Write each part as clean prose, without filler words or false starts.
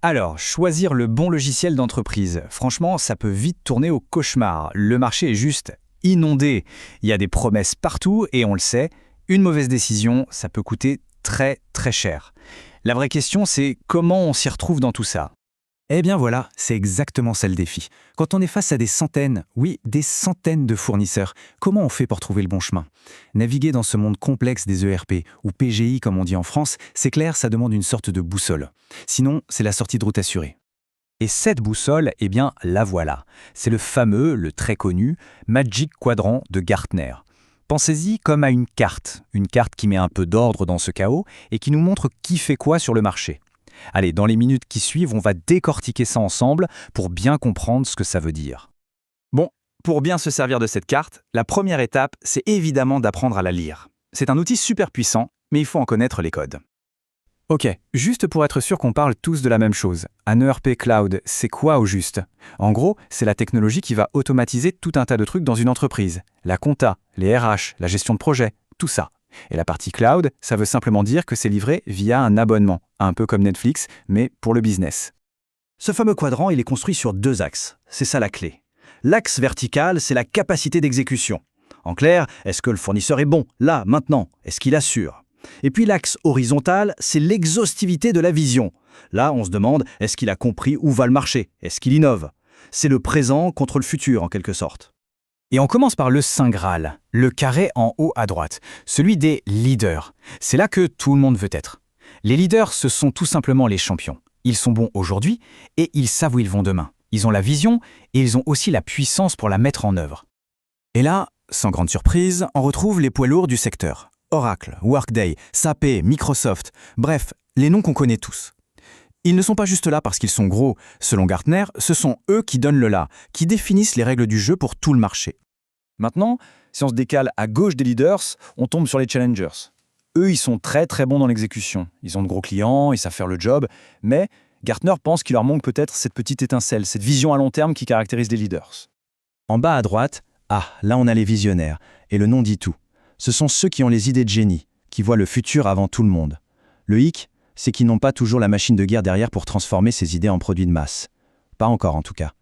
Alors, choisir le bon logiciel d'entreprise, franchement, ça peut vite tourner au cauchemar. Le marché est juste inondé. Il y a des promesses partout et on le sait, une mauvaise décision, ça peut coûter très très cher. La vraie question, c'est comment on s'y retrouve dans tout ça? Eh bien voilà, c'est exactement ça le défi. Quand on est face à des centaines, oui, des centaines de fournisseurs, comment on fait pour trouver le bon chemin? Naviguer dans ce monde complexe des ERP, ou PGI comme on dit en France, c'est clair, ça demande une sorte de boussole. Sinon, c'est la sortie de route assurée. Et cette boussole, eh bien, la voilà. C'est le fameux, le très connu, Magic Quadrant de Gartner. Pensez-y comme à une carte qui met un peu d'ordre dans ce chaos et qui nous montre qui fait quoi sur le marché. Allez, dans les minutes qui suivent, on va décortiquer ça ensemble pour bien comprendre ce que ça veut dire. Bon, pour bien se servir de cette carte, la première étape, c'est évidemment d'apprendre à la lire. C'est un outil super puissant, mais il faut en connaître les codes. Ok, juste pour être sûr qu'on parle tous de la même chose. Un ERP Cloud, c'est quoi au juste? En gros, c'est la technologie qui va automatiser tout un tas de trucs dans une entreprise. La compta, les RH, la gestion de projet, tout ça. Et la partie cloud, ça veut simplement dire que c'est livré via un abonnement, un peu comme Netflix, mais pour le business. Ce fameux quadrant, il est construit sur deux axes. C'est ça la clé. L'axe vertical, c'est la capacité d'exécution. En clair, est-ce que le fournisseur est bon, là, maintenant? Est-ce qu'il assure? Et puis l'axe horizontal, c'est l'exhaustivité de la vision. Là, on se demande, est-ce qu'il a compris où va le marché? Est-ce qu'il innove? C'est le présent contre le futur, en quelque sorte. Et on commence par le Saint Graal, le carré en haut à droite, celui des leaders. C'est là que tout le monde veut être. Les leaders, ce sont tout simplement les champions. Ils sont bons aujourd'hui et ils savent où ils vont demain. Ils ont la vision et ils ont aussi la puissance pour la mettre en œuvre. Et là, sans grande surprise, on retrouve les poids lourds du secteur. Oracle, Workday, SAP, Microsoft, bref, les noms qu'on connaît tous. Ils ne sont pas juste là parce qu'ils sont gros. Selon Gartner, ce sont eux qui donnent le là, qui définissent les règles du jeu pour tout le marché. Maintenant, si on se décale à gauche des leaders, on tombe sur les challengers. Eux, ils sont très très bons dans l'exécution. Ils ont de gros clients, ils savent faire le job, mais Gartner pense qu'il leur manque peut-être cette petite étincelle, cette vision à long terme qui caractérise les leaders. En bas à droite, là on a les visionnaires, et le nom dit tout. Ce sont ceux qui ont les idées de génie, qui voient le futur avant tout le monde. Le hic, c'est qu'ils n'ont pas toujours la machine de guerre derrière pour transformer ces idées en produits de masse. Pas encore en tout cas.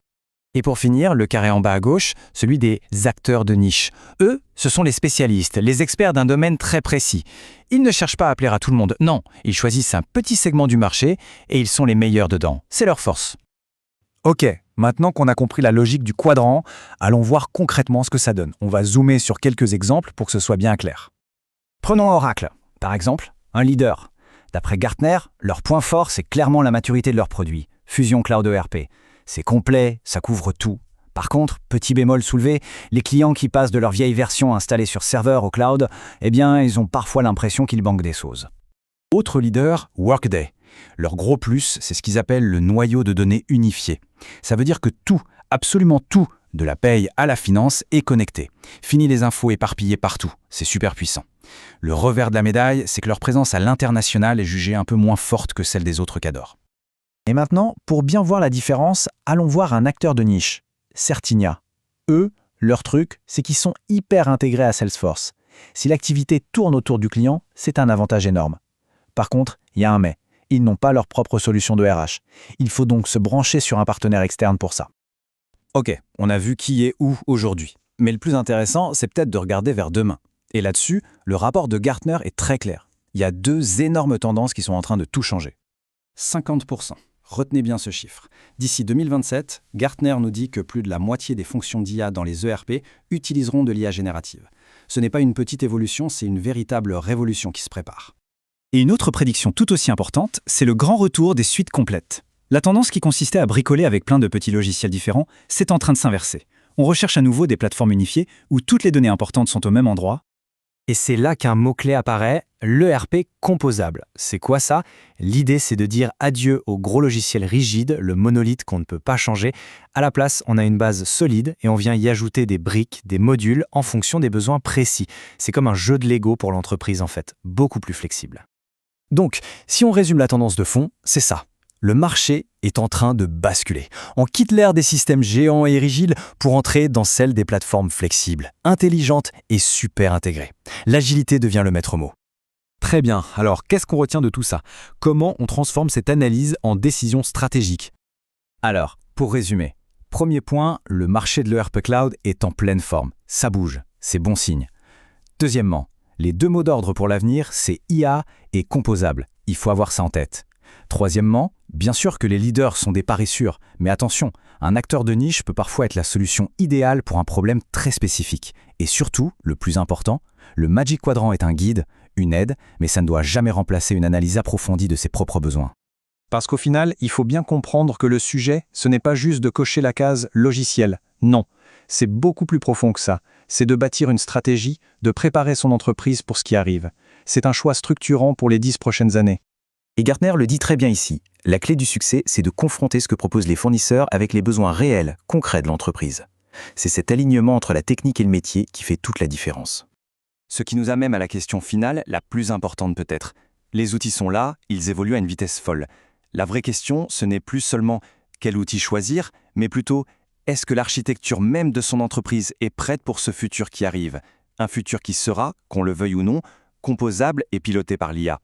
Et pour finir, le carré en bas à gauche, celui des acteurs de niche. Eux, ce sont les spécialistes, les experts d'un domaine très précis. Ils ne cherchent pas à plaire à tout le monde, non. Ils choisissent un petit segment du marché et ils sont les meilleurs dedans. C'est leur force. Ok, maintenant qu'on a compris la logique du quadrant, allons voir concrètement ce que ça donne. On va zoomer sur quelques exemples pour que ce soit bien clair. Prenons Oracle, par exemple, un leader. D'après Gartner, leur point fort, c'est clairement la maturité de leurs produits. Fusion Cloud ERP. C'est complet, ça couvre tout. Par contre, petit bémol soulevé, les clients qui passent de leur vieille version installée sur serveur au cloud, eh bien, ils ont parfois l'impression qu'ils manquent des choses. Autre leader, Workday. Leur gros plus, c'est ce qu'ils appellent le noyau de données unifié. Ça veut dire que tout, absolument tout, de la paye à la finance, est connecté. Fini les infos éparpillées partout, c'est super puissant. Le revers de la médaille, c'est que leur présence à l'international est jugée un peu moins forte que celle des autres cadors. Et maintenant, pour bien voir la différence, allons voir un acteur de niche, Certinia. Eux, leur truc, c'est qu'ils sont hyper intégrés à Salesforce. Si l'activité tourne autour du client, c'est un avantage énorme. Par contre, il y a un mais. Ils n'ont pas leur propre solution de RH. Il faut donc se brancher sur un partenaire externe pour ça. Ok, on a vu qui est où aujourd'hui. Mais le plus intéressant, c'est peut-être de regarder vers demain. Et là-dessus, le rapport de Gartner est très clair. Il y a deux énormes tendances qui sont en train de tout changer. 50%. Retenez bien ce chiffre. D'ici 2027, Gartner nous dit que plus de la moitié des fonctions d'IA dans les ERP utiliseront de l'IA générative. Ce n'est pas une petite évolution, c'est une véritable révolution qui se prépare. Et une autre prédiction tout aussi importante, c'est le grand retour des suites complètes. La tendance qui consistait à bricoler avec plein de petits logiciels différents, c'est en train de s'inverser. On recherche à nouveau des plateformes unifiées où toutes les données importantes sont au même endroit. Et c'est là qu'un mot-clé apparaît, l'ERP composable. C'est quoi ça? L'idée, c'est de dire adieu au gros logiciel rigide, le monolithe qu'on ne peut pas changer. À la place, on a une base solide et on vient y ajouter des briques, des modules en fonction des besoins précis. C'est comme un jeu de Lego pour l'entreprise en fait, beaucoup plus flexible. Donc, si on résume la tendance de fond, c'est ça. Le marché est en train de basculer. On quitte l'ère des systèmes géants et rigides pour entrer dans celle des plateformes flexibles, intelligentes et super intégrées. L'agilité devient le maître mot. Très bien. Alors, qu'est-ce qu'on retient de tout ça? Comment on transforme cette analyse en décision stratégique? Alors, pour résumer, premier point, le marché de l'ERP Cloud est en pleine forme. Ça bouge, c'est bon signe. Deuxièmement, les deux mots d'ordre pour l'avenir, c'est IA et composable. Il faut avoir ça en tête. Troisièmement, bien sûr que les leaders sont des paris sûrs, mais attention, un acteur de niche peut parfois être la solution idéale pour un problème très spécifique. Et surtout, le plus important, le Magic Quadrant est un guide, une aide, mais ça ne doit jamais remplacer une analyse approfondie de ses propres besoins. Parce qu'au final, il faut bien comprendre que le sujet, ce n'est pas juste de cocher la case logiciel. Non, c'est beaucoup plus profond que ça. C'est de bâtir une stratégie, de préparer son entreprise pour ce qui arrive. C'est un choix structurant pour les 10 prochaines années. Et Gartner le dit très bien ici, la clé du succès, c'est de confronter ce que proposent les fournisseurs avec les besoins réels, concrets de l'entreprise. C'est cet alignement entre la technique et le métier qui fait toute la différence. Ce qui nous amène à la question finale, la plus importante peut-être. Les outils sont là, ils évoluent à une vitesse folle. La vraie question, ce n'est plus seulement quel outil choisir, mais plutôt est-ce que l'architecture même de son entreprise est prête pour ce futur qui arrive? Un futur qui sera, qu'on le veuille ou non, composable et piloté par l'IA.